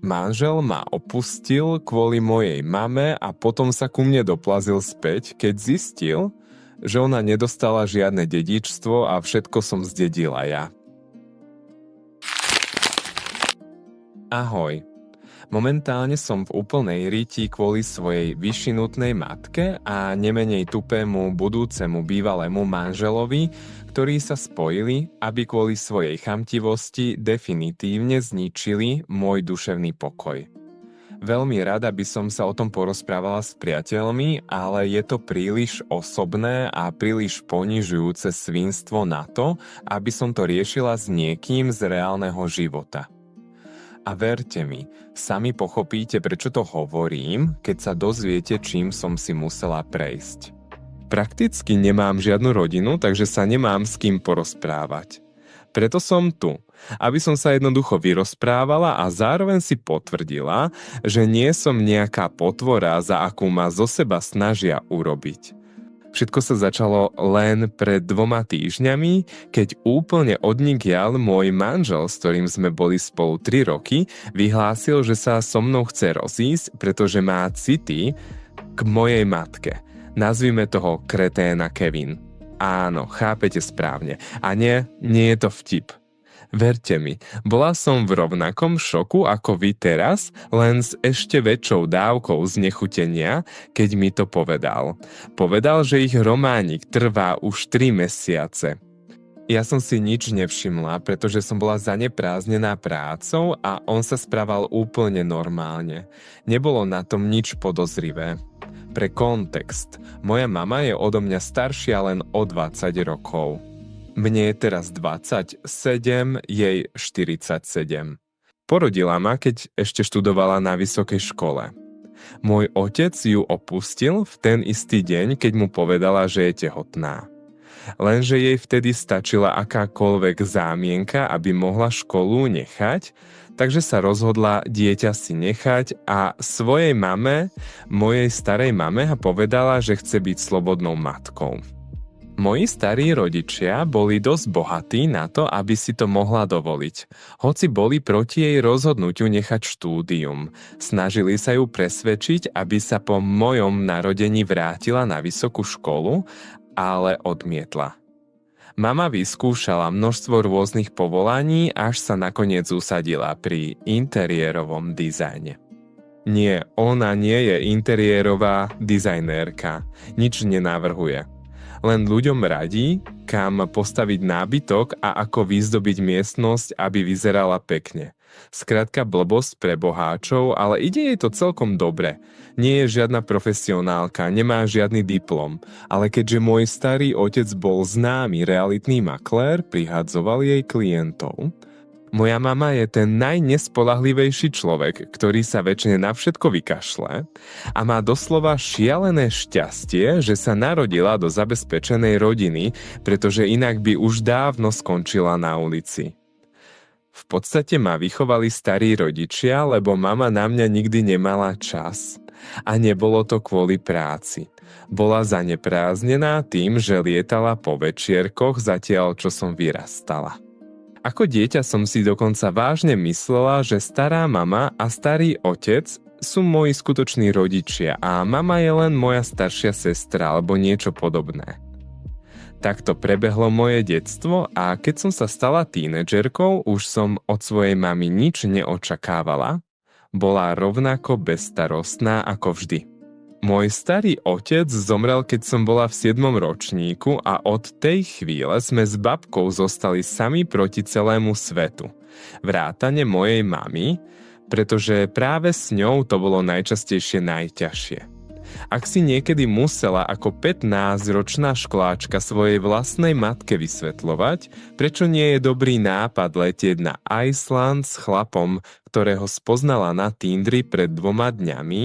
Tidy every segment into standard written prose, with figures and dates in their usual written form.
Manžel ma opustil kvôli mojej mame a potom sa ku mne doplazil späť, keď zistil, že ona nedostala žiadne dedičstvo a všetko som zdedila ja. Ahoj. Momentálne som v úplnej ríti kvôli svojej vyšinutnej matke a nemenej tupému budúcemu bývalému manželovi, ktorí sa spojili, aby kvôli svojej chamtivosti definitívne zničili môj duševný pokoj. Veľmi rada by som sa o tom porozprávala s priateľmi, ale je to príliš osobné a príliš ponižujúce svinstvo na to, aby som to riešila s niekým z reálneho života. A verte mi, sami pochopíte, prečo to hovorím, keď sa dozviete, čím som si musela prejsť. Prakticky nemám žiadnu rodinu, takže sa nemám s kým porozprávať. Preto som tu, aby som sa jednoducho vyrozprávala a zároveň si potvrdila, že nie som nejaká potvora, za akú ma zo seba snažia urobiť. Všetko sa začalo len pred 2 týždňami, keď úplne odnikiaľ môj manžel, s ktorým sme boli spolu 3 roky, vyhlásil, že sa so mnou chce rozísť, pretože má city k mojej matke. Nazvime toho kreténa Kevin. Áno, chápete správne. A nie je to vtip. Verte mi, bola som v rovnakom šoku ako vy teraz, len s ešte väčšou dávkou znechutenia, keď mi to povedal. Povedal, že ich románik trvá už 3 mesiace. Ja som si nič nevšimla, pretože som bola zanepráznená prácou a on sa správal úplne normálne. Nebolo na tom nič podozrivé. Pre kontext, moja mama je odo mňa staršia len o 20 rokov. Mne je teraz 27, jej 47. Porodila ma, keď ešte študovala na vysokej škole. Môj otec ju opustil v ten istý deň, keď mu povedala, že je tehotná. Lenže jej vtedy stačila akákoľvek zámienka, aby mohla školu nechať, takže sa rozhodla dieťa si nechať a svojej mame, mojej starej mame, povedala, že chce byť slobodnou matkou. Moji starí rodičia boli dosť bohatí na to, aby si to mohla dovoliť. Hoci boli proti jej rozhodnutiu nechať štúdium. Snažili sa ju presvedčiť, aby sa po mojom narodení vrátila na vysokú školu, ale odmietla. Mama vyskúšala množstvo rôznych povolaní, až sa nakoniec usadila pri interiérovom dizajne. Nie, ona nie je interiérová dizajnérka. Nič nenavrhuje. Len ľuďom radí, kam postaviť nábytok a ako vyzdobiť miestnosť, aby vyzerala pekne. Skrátka blbosť pre boháčov, ale ide jej to celkom dobre. Nie je žiadna profesionálka, nemá žiadny diplom, ale keďže môj starý otec bol známy realitný maklér, prihadzoval jej klientov. Moja mama je ten najnespoľahlivejší človek, ktorý sa väčšine na všetko vykašle a má doslova šialené šťastie, že sa narodila do zabezpečenej rodiny, pretože inak by už dávno skončila na ulici. V podstate ma vychovali starí rodičia, lebo mama na mňa nikdy nemala čas. A nebolo to kvôli práci. Bola zanepráznená tým, že lietala po večierkoch zatiaľ, čo som vyrastala. Ako dieťa som si dokonca vážne myslela, že stará mama a starý otec sú moji skutoční rodičia a mama je len moja staršia sestra alebo niečo podobné. Takto prebehlo moje detstvo a keď som sa stala tínedžerkou, už som od svojej mamy nič neočakávala. Bola rovnako bezstarostná ako vždy. Môj starý otec zomrel, keď som bola v 7. ročníku a od tej chvíle sme s babkou zostali sami proti celému svetu. Vrátane mojej mamy, pretože práve s ňou to bolo najčastejšie najťažšie. Ak si niekedy musela ako 15-ročná školáčka svojej vlastnej matke vysvetľovať, prečo nie je dobrý nápad letieť na Island s chlapom, ktorého spoznala na Tindri pred 2 dňami,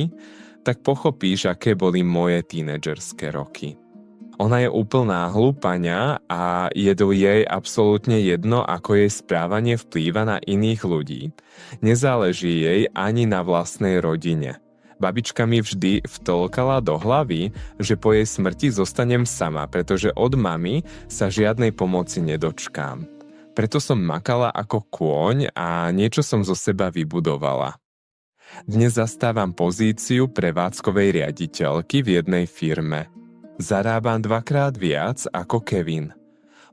tak pochopíš, aké boli moje tínedžerské roky. Ona je úplná hlupaňa a je to jej absolútne jedno, ako jej správanie vplýva na iných ľudí. Nezáleží jej ani na vlastnej rodine. Babička mi vždy vtĺkala do hlavy, že po jej smrti zostanem sama, pretože od mamy sa žiadnej pomoci nedočkám. Preto som makala ako kôň a niečo som zo seba vybudovala. Dnes zastávam pozíciu prevádzkovej riaditeľky v jednej firme. Zarábam 2-krát viac ako Kevin.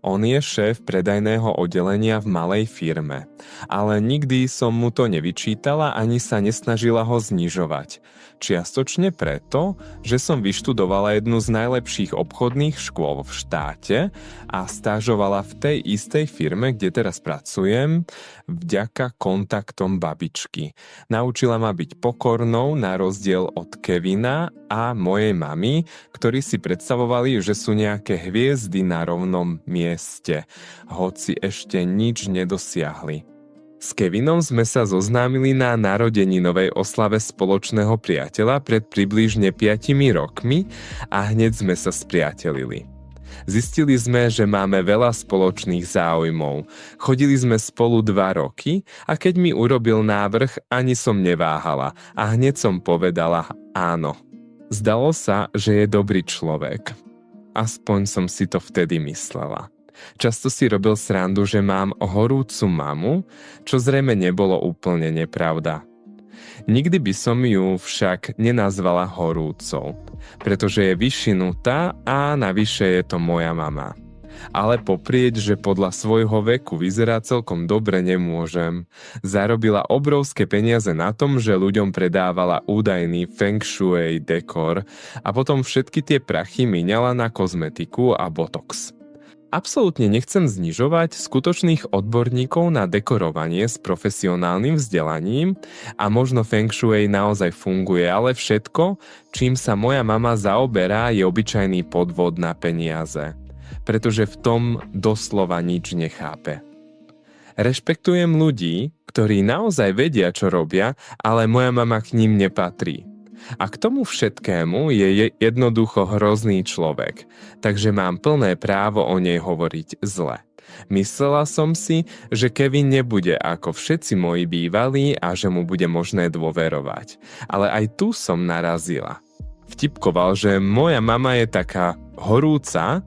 On je šéf predajného oddelenia v malej firme, ale nikdy som mu to nevyčítala ani sa nesnažila ho znižovať. Čiastočne preto, že som vyštudovala jednu z najlepších obchodných škôl v štáte a stážovala v tej istej firme, kde teraz pracujem, vďaka kontaktom babičky. Naučila ma byť pokornou na rozdiel od Kevina a mojej mamy, ktorí si predstavovali, že sú nejaké hviezdy na rovnom mieste, hoci ešte nič nedosiahli. S Kevinom sme sa zoznámili na narodeninovej oslave spoločného priateľa pred približne 5 rokmi a hneď sme sa spriatelili. Zistili sme, že máme veľa spoločných záujmov. Chodili sme spolu 2 roky a keď mi urobil návrh, ani som neváhala a hneď som povedala áno. Zdalo sa, že je dobrý človek. Aspoň som si to vtedy myslela. Často si robil srandu, že mám horúcu mamu, čo zrejme nebolo úplne nepravda. Nikdy by som ju však nenazvala horúcou, pretože je vyšinutá a navyše je to moja mama. Ale poprieť, že podľa svojho veku vyzerá celkom dobre, nemôžem. Zarobila obrovské peniaze na tom, že ľuďom predávala údajný feng shui dekor a potom všetky tie prachy míňala na kozmetiku a botox. Absolútne nechcem znižovať skutočných odborníkov na dekorovanie s profesionálnym vzdelaním a možno feng shui naozaj funguje, ale všetko, čím sa moja mama zaoberá, je obyčajný podvod na peniaze, pretože v tom doslova nič nechápe. Rešpektujem ľudí, ktorí naozaj vedia, čo robia, ale moja mama k ním nepatrí. A k tomu všetkému je jednoducho hrozný človek, takže mám plné právo o nej hovoriť zle. Myslela som si, že Kevin nebude ako všetci moji bývalí a že mu bude možné dôverovať. Ale aj tu som narazila. Vtipkoval, že moja mama je taká horúca,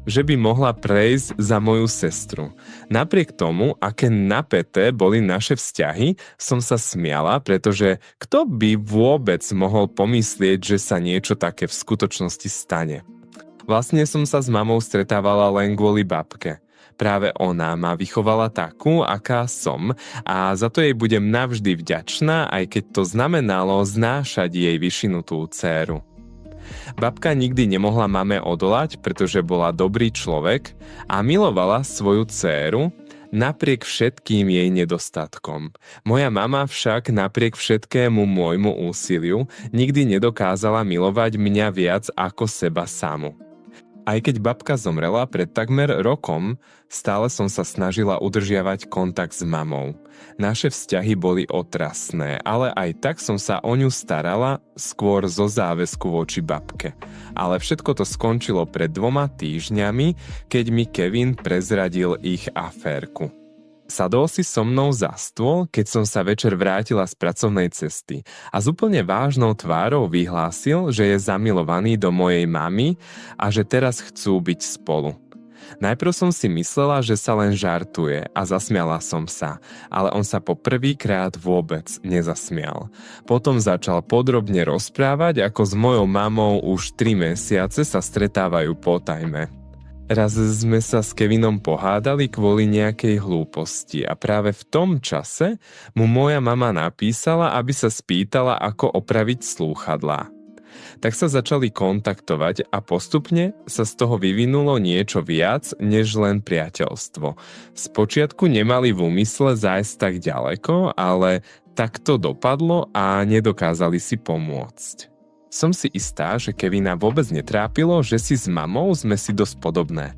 že by mohla prejsť za moju sestru. Napriek tomu, aké napäté boli naše vzťahy, som sa smiala, pretože kto by vôbec mohol pomyslieť, že sa niečo také v skutočnosti stane. Vlastne som sa s mamou stretávala len kvôli babke. Práve ona ma vychovala takú, aká som a za to jej budem navždy vďačná, aj keď to znamenalo znášať jej vyšinutú dcéru. Babka nikdy nemohla mame odolať, pretože bola dobrý človek a milovala svoju dcéru napriek všetkým jej nedostatkom. Moja mama však napriek všetkému môjmu úsiliu nikdy nedokázala milovať mňa viac ako seba samu. Aj keď babka zomrela pred takmer rokom, stále som sa snažila udržiavať kontakt s mamou. Naše vzťahy boli otrasné, ale aj tak som sa o ňu starala skôr zo záväzku voči babke. Ale všetko to skončilo pred 2 týždňami, keď mi Kevin prezradil ich aférku. Sadol si so mnou za stôl, keď som sa večer vrátila z pracovnej cesty a s úplne vážnou tvárou vyhlásil, že je zamilovaný do mojej mamy a že teraz chcú byť spolu. Najprv som si myslela, že sa len žartuje a zasmiala som sa, ale on sa po prvýkrát vôbec nezasmial. Potom začal podrobne rozprávať, ako s mojou mamou už 3 mesiace sa stretávajú potajme. Raz sme sa s Kevinom pohádali kvôli nejakej hlúposti a práve v tom čase mu moja mama napísala, aby sa spýtala, ako opraviť slúchadlá. Tak sa začali kontaktovať a postupne sa z toho vyvinulo niečo viac než len priateľstvo. Spočiatku nemali v úmysle zájsť tak ďaleko, ale tak to dopadlo a nedokázali si pomôcť. Som si istá, že Kevina vôbec netrápilo, že si s mamou sme si dosť podobné.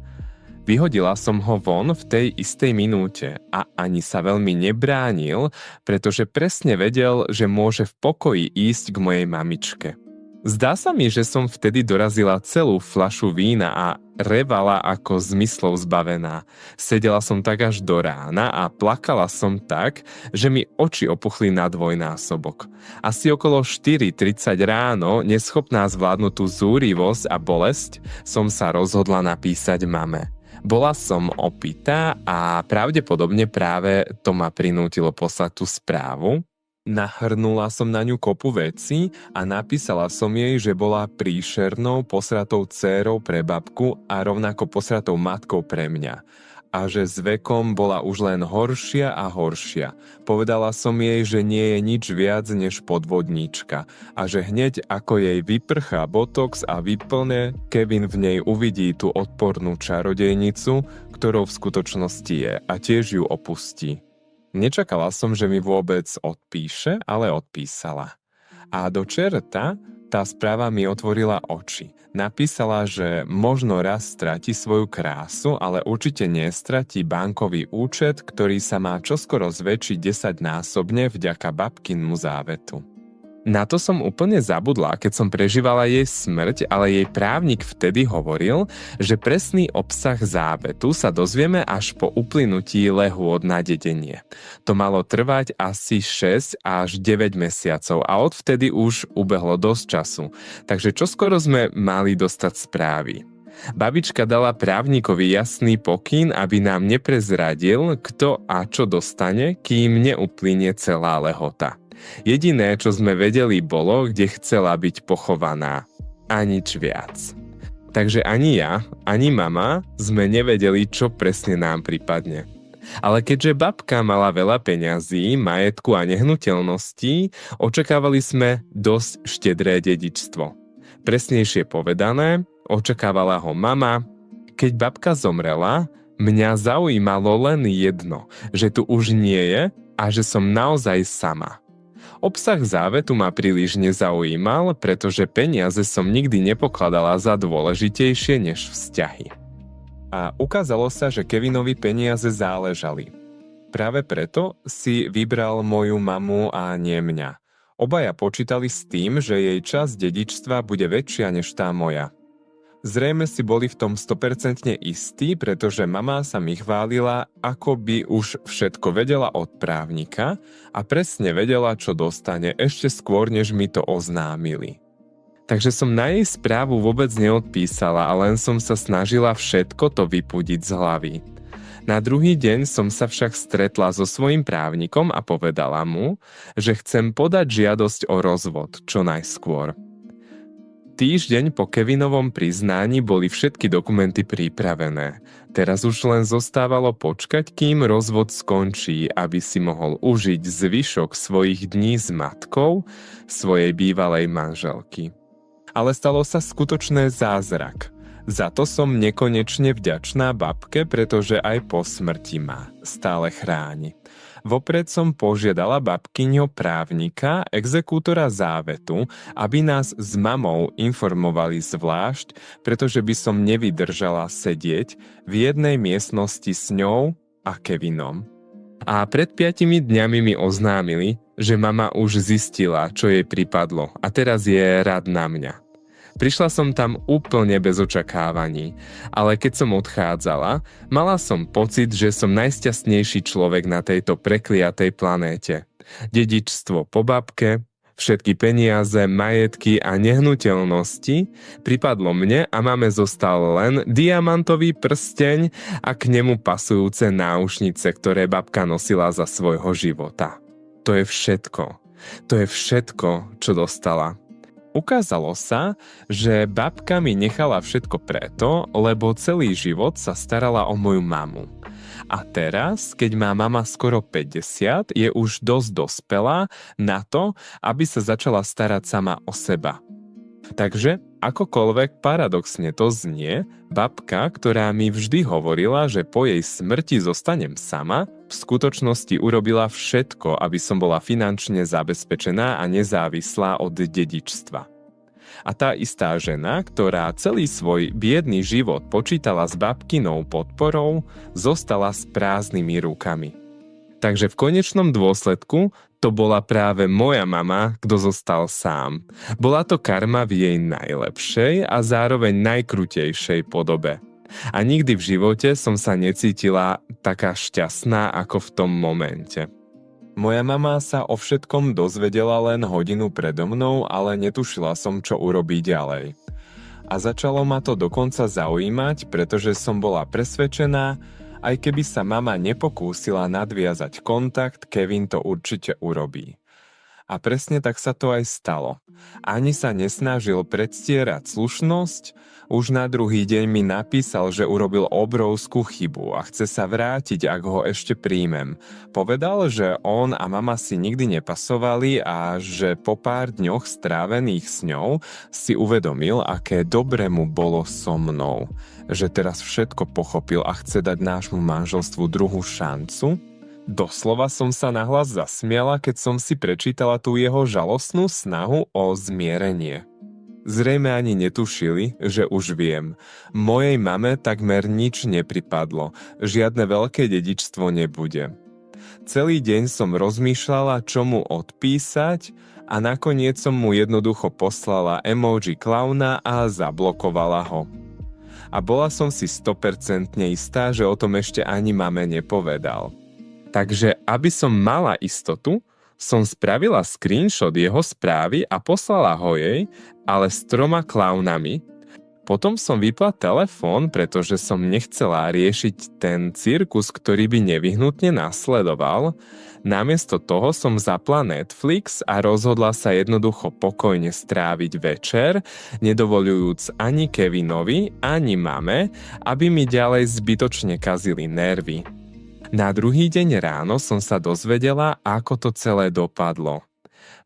Vyhodila som ho von v tej istej minúte a ani sa veľmi nebránil, pretože presne vedel, že môže v pokoji ísť k mojej mamičke. Zdá sa mi, že som vtedy dorazila celú fľašu vína a revala ako zmyslov zbavená. Sedela som tak až do rána a plakala som tak, že mi oči opuchli na dvojnásobok. Asi okolo 4:30 ráno, neschopná zvládnuť tú zúrivosť a bolesť, som sa rozhodla napísať mame. Bola som opitá a pravdepodobne práve to ma prinútilo poslať tú správu. Nahrnula som na ňu kopu vecí a napísala som jej, že bola príšernou, posratou dcérou pre babku a rovnako posratou matkou pre mňa. A že s vekom bola už len horšia a horšia. Povedala som jej, že nie je nič viac než podvodníčka a že hneď ako jej vyprchá botox a vyplne, Kevin v nej uvidí tú odpornú čarodejnicu, ktorou v skutočnosti je, a tiež ju opustí. Nečakala som, že mi vôbec odpíše, ale odpísala. A do čerta tá správa mi otvorila oči. Napísala, že možno raz stratí svoju krásu, ale určite nestratí bankový účet, ktorý sa má čoskoro zväčšiť 10-násobne vďaka babkinmu závetu. Na to som úplne zabudla, keď som prežívala jej smrť, ale jej právnik vtedy hovoril, že presný obsah závetu sa dozvieme až po uplynutí lehôd na dedenie. To malo trvať asi 6 až 9 mesiacov a odvtedy už ubehlo dosť času, takže čoskoro sme mali dostať správy. Babička dala právnikovi jasný pokyn, aby nám neprezradil, kto a čo dostane, kým neuplynie celá lehota. Jediné, čo sme vedeli, bolo, kde chcela byť pochovaná. A nič viac. Takže ani ja, ani mama sme nevedeli, čo presne nám pripadne. Ale keďže babka mala veľa peňazí, majetku a nehnuteľností, očakávali sme dosť štedré dedičstvo. Presnejšie povedané, očakávala ho mama. Keď babka zomrela, mňa zaujímalo len jedno, že tu už nie je a že som naozaj sama. Obsah závetu ma príliš nezaujímal, pretože peniaze som nikdy nepokladala za dôležitejšie než vzťahy. A ukázalo sa, že Kevinovi peniaze záležali. Práve preto si vybral moju mamu a nie mňa. Obaja počítali s tým, že jej časť dedičstva bude väčšia než tá moja. Zrejme si boli v tom 100% istí, pretože mama sa mi chválila, ako by už všetko vedela od právnika a presne vedela, čo dostane ešte skôr, než mi to oznámili. Takže som na jej správu vôbec neodpísala a len som sa snažila všetko to vypudiť z hlavy. Na druhý deň som sa však stretla so svojím právnikom a povedala mu, že chcem podať žiadosť o rozvod čo najskôr. Týždeň po Kevinovom priznaní boli všetky dokumenty pripravené. Teraz už len zostávalo počkať, kým rozvod skončí, aby si mohol užiť zvyšok svojich dní s matkou svojej bývalej manželky. Ale stalo sa skutočné zázrak. Za to som nekonečne vďačná babke, pretože aj po smrti ma stále chráni. Vopred som požiadala babkyňho právnika, exekútora závetu, aby nás s mamou informovali zvlášť, pretože by som nevydržala sedieť v jednej miestnosti s ňou a Kevinom. A pred 5 dňami mi oznámili, že mama už zistila, čo jej pripadlo a teraz je rád na mňa. Prišla som tam úplne bez očakávaní, ale keď som odchádzala, mala som pocit, že som najšťastnejší človek na tejto prekliatej planéte. Dedičstvo po babke, všetky peniaze, majetky a nehnuteľnosti pripadlo mne a mame zostal len diamantový prsteň a k nemu pasujúce náušnice, ktoré babka nosila za svojho života. To je všetko. To je všetko, čo dostala. Ukázalo sa, že babka mi nechala všetko preto, lebo celý život sa starala o moju mamu. A teraz, keď má mama skoro 50, je už dosť dospelá na to, aby sa začala starať sama o seba. Takže, akokoľvek paradoxne to znie, babka, ktorá mi vždy hovorila, že po jej smrti zostanem sama, v skutočnosti urobila všetko, aby som bola finančne zabezpečená a nezávislá od dedičstva. A tá istá žena, ktorá celý svoj biedný život počítala s babkinou podporou, zostala s prázdnymi rukami. Takže v konečnom dôsledku to bola práve moja mama, kto zostal sám. Bola to karma v jej najlepšej a zároveň najkrutejšej podobe. A nikdy v živote som sa necítila taká šťastná ako v tom momente. Moja mama sa o všetkom dozvedela len hodinu predo mnou, ale netušila som, čo urobí ďalej. A začalo ma to dokonca zaujímať, pretože som bola presvedčená, aj keby sa mama nepokúsila nadviazať kontakt, Kevin to určite urobí. A presne tak sa to aj stalo. Ani sa nesnažil predstierať slušnosť, už na druhý deň mi napísal, že urobil obrovskú chybu a chce sa vrátiť, ak ho ešte príjmem. Povedal, že on a mama si nikdy nepasovali a že po pár dňoch strávených s ňou si uvedomil, aké dobre mu bolo so mnou. Že teraz všetko pochopil a chce dať nášmu manželstvu druhú šancu. Doslova som sa nahlas zasmiala, keď som si prečítala tú jeho žalostnú snahu o zmierenie. Zrejme ani netušili, že už viem. Mojej mame takmer nič nepripadlo, žiadne veľké dedičstvo nebude. Celý deň som rozmýšľala, čo mu odpísať a nakoniec som mu jednoducho poslala emoji klauna a zablokovala ho. A bola som si 100% istá, že o tom ešte ani mame nepovedal. Takže, aby som mala istotu, som spravila screenshot jeho správy a poslala ho jej, ale s 3 klaunami. Potom som vypla telefón, pretože som nechcela riešiť ten cirkus, ktorý by nevyhnutne nasledoval. Namiesto toho som zapla Netflix a rozhodla sa jednoducho pokojne stráviť večer, nedovoľujúc ani Kevinovi, ani mame, aby mi ďalej zbytočne kazili nervy. Na druhý deň ráno som sa dozvedela, ako to celé dopadlo.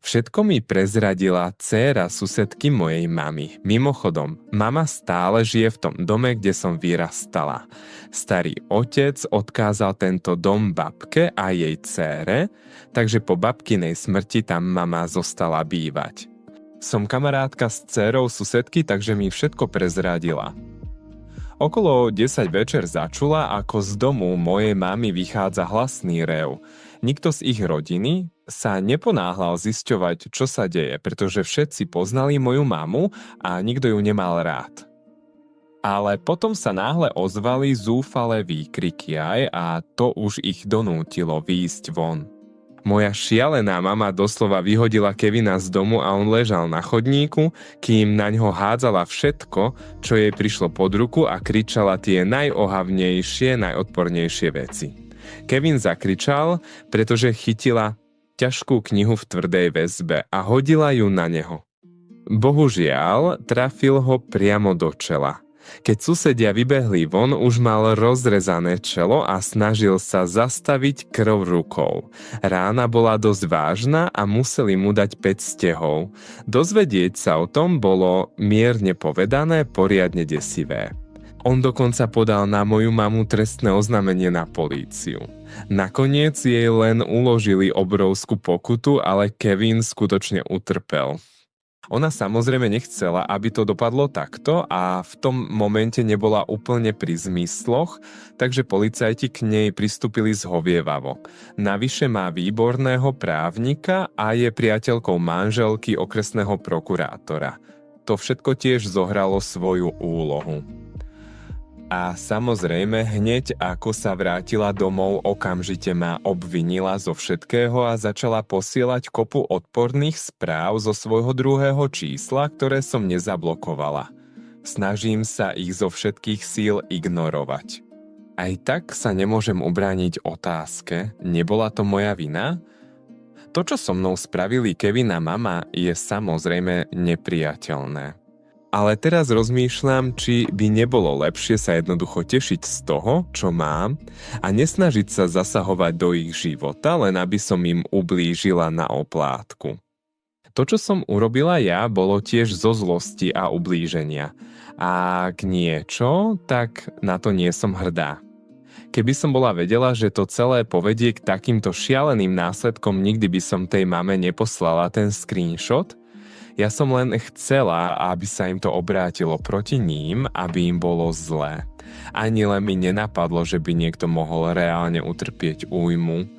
Všetko mi prezradila dcéra susedky mojej mamy. Mimochodom, mama stále žije v tom dome, kde som vyrastala. Starý otec odkázal tento dom babke a jej dcére, takže po babkinej smrti tam mama zostala bývať. Som kamarátka s dcérou susedky, takže mi všetko prezradila. Okolo 10 večer začula, ako z domu mojej mamy vychádza hlasný rev. Nikto z ich rodiny sa neponáhľal zisťovať, čo sa deje, pretože všetci poznali moju mamu a nikto ju nemal rád. Ale potom sa náhle ozvali zúfalé výkriky a to už ich donútilo výjsť von. Moja šialená mama doslova vyhodila Kevina z domu a on ležal na chodníku, kým na ňo hádzala všetko, čo jej prišlo pod ruku a kričala tie najohavnejšie, najodpornejšie veci. Kevin zakričal, pretože chytila ťažkú knihu v tvrdej väzbe a hodila ju na neho. Bohužiaľ, trafil ho priamo do čela. Keď susedia vybehli von, už mal rozrezané čelo a snažil sa zastaviť krv rukou. Rána bola dosť vážna a museli mu dať 5 stehov. Dozvedieť sa o tom bolo, mierne povedané, poriadne desivé. On dokonca podal na moju mamu trestné oznámenie na políciu. Nakoniec jej len uložili obrovskú pokutu, ale Kevin skutočne utrpel. Ona samozrejme nechcela, aby to dopadlo takto a v tom momente nebola úplne pri zmysloch, takže policajti k nej pristúpili zhovievavo. Navyše má výborného právnika a je priateľkou manželky okresného prokurátora. To všetko tiež zohralo svoju úlohu. A samozrejme, hneď ako sa vrátila domov, okamžite ma obvinila zo všetkého a začala posielať kopu odporných správ zo svojho druhého čísla, ktoré som nezablokovala. Snažím sa ich zo všetkých síl ignorovať. Aj tak sa nemôžem ubrániť otázke, nebola to moja vina? To, čo so mnou spravili Kevin a mama, je samozrejme nepriateľné. Ale teraz rozmýšľam, či by nebolo lepšie sa jednoducho tešiť z toho, čo mám a nesnažiť sa zasahovať do ich života, len aby som im ublížila na oplátku. To, čo som urobila ja, bolo tiež zo zlosti a ublíženia. A ak niečo, tak na to nie som hrdá. Keby som bola vedela, že to celé povedie k takýmto šialeným následkom, nikdy by som tej mame neposlala ten screenshot. Ja som len chcela, aby sa im to obrátilo proti ním, aby im bolo zlé. Ani len mi nenapadlo, že by niekto mohol reálne utrpieť újmu.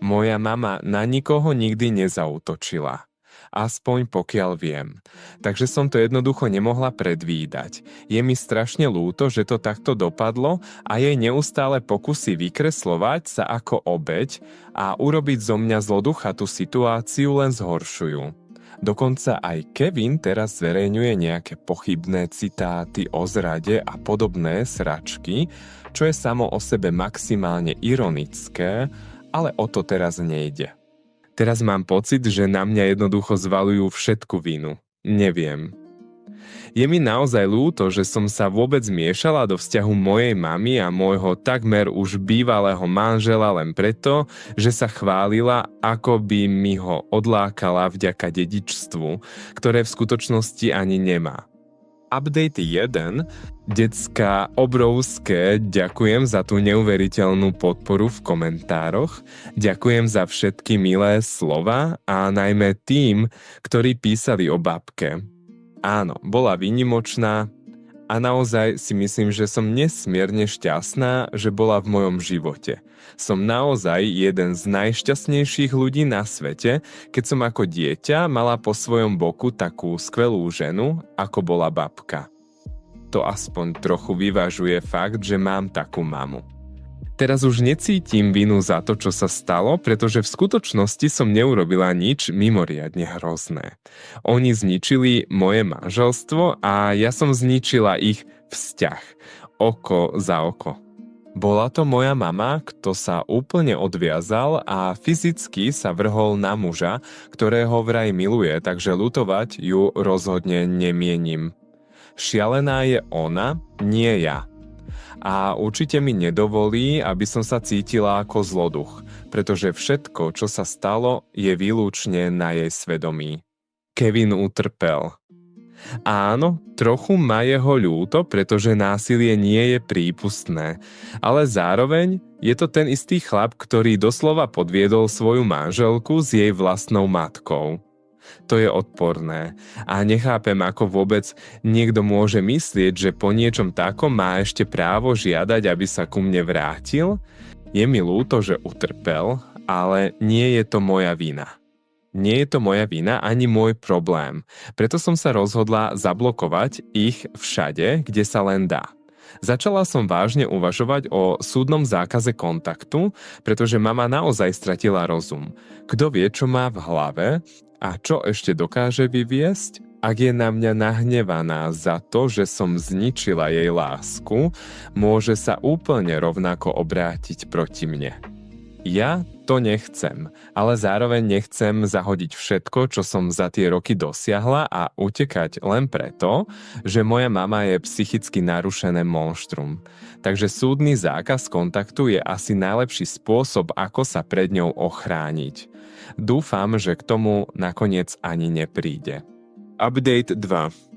Moja mama na nikoho nikdy nezaútočila. Aspoň pokiaľ viem. Takže som to jednoducho nemohla predvídať. Je mi strašne ľúto, že to takto dopadlo a jej neustále pokusy vykreslovať sa ako obeť a urobiť zo mňa zloducha tú situáciu len zhoršujú. Dokonca aj Kevin teraz zverejňuje nejaké pochybné citáty o zrade a podobné sračky, čo je samo o sebe maximálne ironické, ale o to teraz nejde. Teraz mám pocit, že na mňa jednoducho zvaľujú všetku vinu. Neviem. Je mi naozaj ľúto, že som sa vôbec miešala do vzťahu mojej mamy a môjho takmer už bývalého manžela len preto, že sa chválila, ako by mi ho odlákala vďaka dedičstvu, ktoré v skutočnosti ani nemá. Update 1. Decká, obrovské ďakujem za tú neuveriteľnú podporu v komentároch. Ďakujem za všetky milé slova a najmä tým, ktorí písali o babke. Áno, bola výnimočná a naozaj si myslím, že som nesmierne šťastná, že bola v mojom živote. Som naozaj jeden z najšťastnejších ľudí na svete, keď som ako dieťa mala po svojom boku takú skvelú ženu, ako bola babka. To aspoň trochu vyvažuje fakt, že mám takú mamu. Teraz už necítim vinu za to, čo sa stalo, pretože v skutočnosti som neurobila nič mimoriadne hrozné. Oni zničili moje manželstvo a ja som zničila ich vzťah. Oko za oko. Bola to moja mama, kto sa úplne odviazal a fyzicky sa vrhol na muža, ktorého vraj miluje, takže ľutovať ju rozhodne nemienim. Šialená je ona, nie ja. A určite mi nedovolí, aby som sa cítila ako zloduch, pretože všetko, čo sa stalo, je výlučne na jej svedomí. Kevin utrpel. Áno, trochu má jeho ľúto, pretože násilie nie je prípustné, ale zároveň je to ten istý chlap, ktorý doslova podviedol svoju manželku s jej vlastnou matkou. To je odporné a nechápem, ako vôbec niekto môže myslieť, že po niečom takom má ešte právo žiadať, aby sa ku mne vrátil. Je mi ľúto, že utrpel, ale nie je to moja vina. Nie je to moja vina ani môj problém, preto som sa rozhodla zablokovať ich všade, kde sa len dá. Začala som vážne uvažovať o súdnom zákaze kontaktu, pretože mama naozaj stratila rozum. Kto vie, čo má v hlave a čo ešte dokáže vyviesť? Ak je na mňa nahnevaná za to, že som zničila jej lásku, môže sa úplne rovnako obrátiť proti mne. Ja to nechcem, ale zároveň nechcem zahodiť všetko, čo som za tie roky dosiahla a utekať len preto, že moja mama je psychicky narušené monštrum. Takže súdny zákaz kontaktu je asi najlepší spôsob, ako sa pred ňou ochrániť. Dúfam, že k tomu nakoniec ani nepríde. Update 2.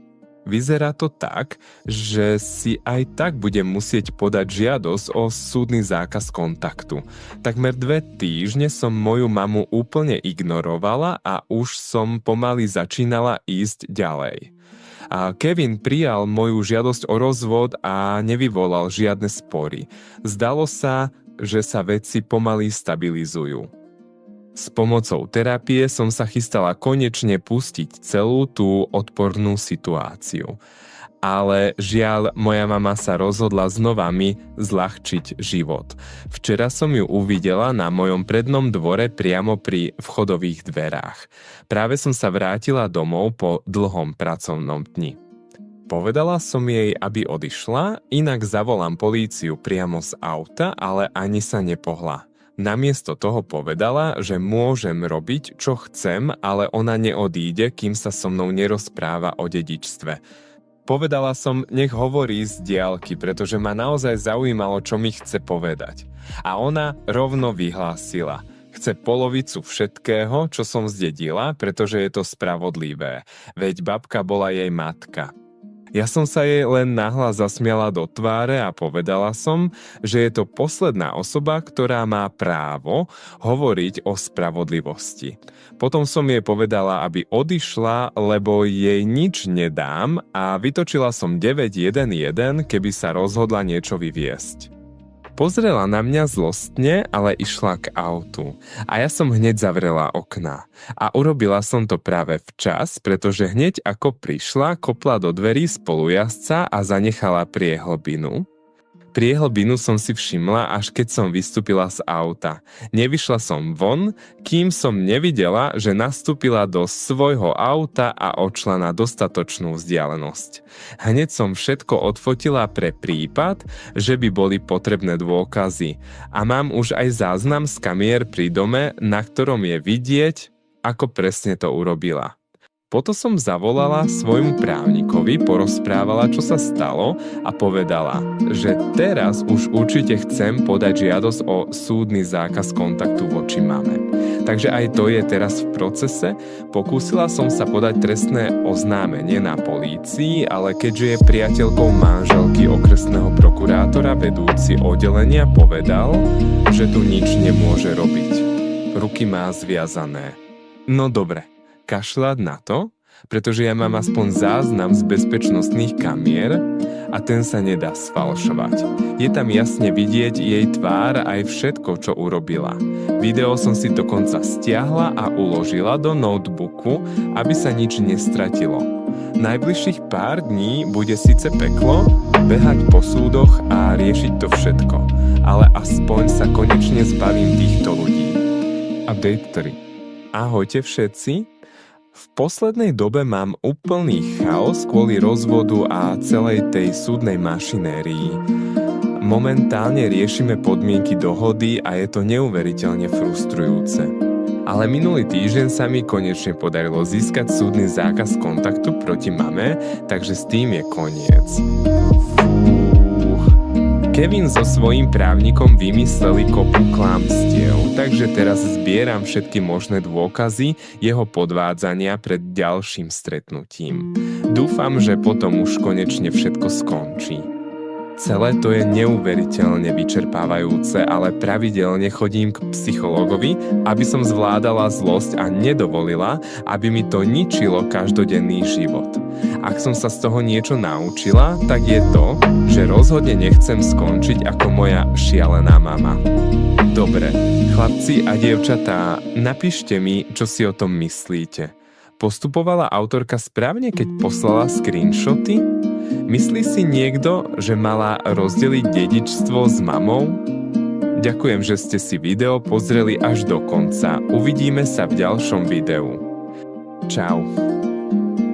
Vyzerá to tak, že si aj tak budem musieť podať žiadosť o súdny zákaz kontaktu. Takmer 2 týždne som moju mamu úplne ignorovala a už som pomaly začínala ísť ďalej. A Kevin prijal moju žiadosť o rozvod a nevyvolal žiadne spory. Zdalo sa, že sa veci pomaly stabilizujú. S pomocou terapie som sa chystala konečne pustiť celú tú odpornú situáciu. Ale žiaľ, moja mama sa rozhodla znova mi zľahčiť život. Včera som ju uvidela na mojom prednom dvore priamo pri vchodových dverách. Práve som sa vrátila domov po dlhom pracovnom dni. Povedala som jej, aby odišla, inak zavolám políciu priamo z auta, ale ani sa nepohla. Namiesto toho povedala, že môžem robiť, čo chcem, ale ona neodíde, kým sa so mnou nerozpráva o dedičstve. Povedala som, nech hovorí z diaľky, pretože ma naozaj zaujímalo, čo mi chce povedať. A ona rovno vyhlásila. Chce polovicu všetkého, čo som zdedila, pretože je to spravodlivé. Veď babka bola jej matka. Ja som sa jej len nahlas zasmiala do tváre a povedala som, že je to posledná osoba, ktorá má právo hovoriť o spravodlivosti. Potom som jej povedala, aby odišla, lebo jej nič nedám a vytočila som 911, keby sa rozhodla niečo vyviesť. Pozrela na mňa zlostne, ale išla k autu. A ja som hneď zavrela okná. A urobila som to práve včas, pretože hneď ako prišla, kopla do dverí spolujazca a zanechala priehlbinu. Priehlbinu som si všimla, až keď som vystúpila z auta. Nevyšla som von, kým som nevidela, že nastúpila do svojho auta a odšla na dostatočnú vzdialenosť. Hneď som všetko odfotila pre prípad, že by boli potrebné dôkazy. A mám už aj záznam z kamier pri dome, na ktorom je vidieť, ako presne to urobila. Potom som zavolala svojmu právnikovi, porozprávala, čo sa stalo a povedala, že teraz už určite chcem podať žiadosť o súdny zákaz kontaktu voči mame. Takže aj to je teraz v procese. Pokúsila som sa podať trestné oznámenie na polícii, ale keďže je priateľkou manželky okresného prokurátora, vedúci oddelenia povedal, že tu nič nemôže robiť. Ruky má zviazané. No dobre. Kašľať na to, pretože ja mám aspoň záznam z bezpečnostných kamier a ten sa nedá sfalšovať. Je tam jasne vidieť jej tvár aj všetko, čo urobila. Video som si dokonca stiahla a uložila do notebooku, aby sa nič nestratilo. Najbližších pár dní bude síce peklo, behať po súdoch a riešiť to všetko, ale aspoň sa konečne zbavím týchto ľudí. Update 3. Ahojte všetci. V poslednej dobe mám úplný chaos kvôli rozvodu a celej tej súdnej mašinérii. Momentálne riešime podmienky dohody a je to neuveriteľne frustrujúce. Ale minulý týždeň sa mi konečne podarilo získať súdny zákaz kontaktu proti mame, takže s tým je koniec. Kevin so svojím právnikom vymysleli kopu klamstiev, takže teraz zbieram všetky možné dôkazy jeho podvádzania pred ďalším stretnutím. Dúfam, že potom už konečne všetko skončí. Celé to je neuveriteľne vyčerpávajúce, ale pravidelne chodím k psychologovi, aby som zvládala zlosť a nedovolila, aby mi to ničilo každodenný život. Ak som sa z toho niečo naučila, tak je to, že rozhodne nechcem skončiť ako moja šialená mama. Dobre, chlapci a dievčatá, napíšte mi, čo si o tom myslíte. Postupovala autorka správne, keď poslala screenshoty? Myslí si niekto, že mala rozdeliť dedičstvo s mamou? Ďakujem, že ste si video pozreli až do konca. Uvidíme sa v ďalšom videu. Čau.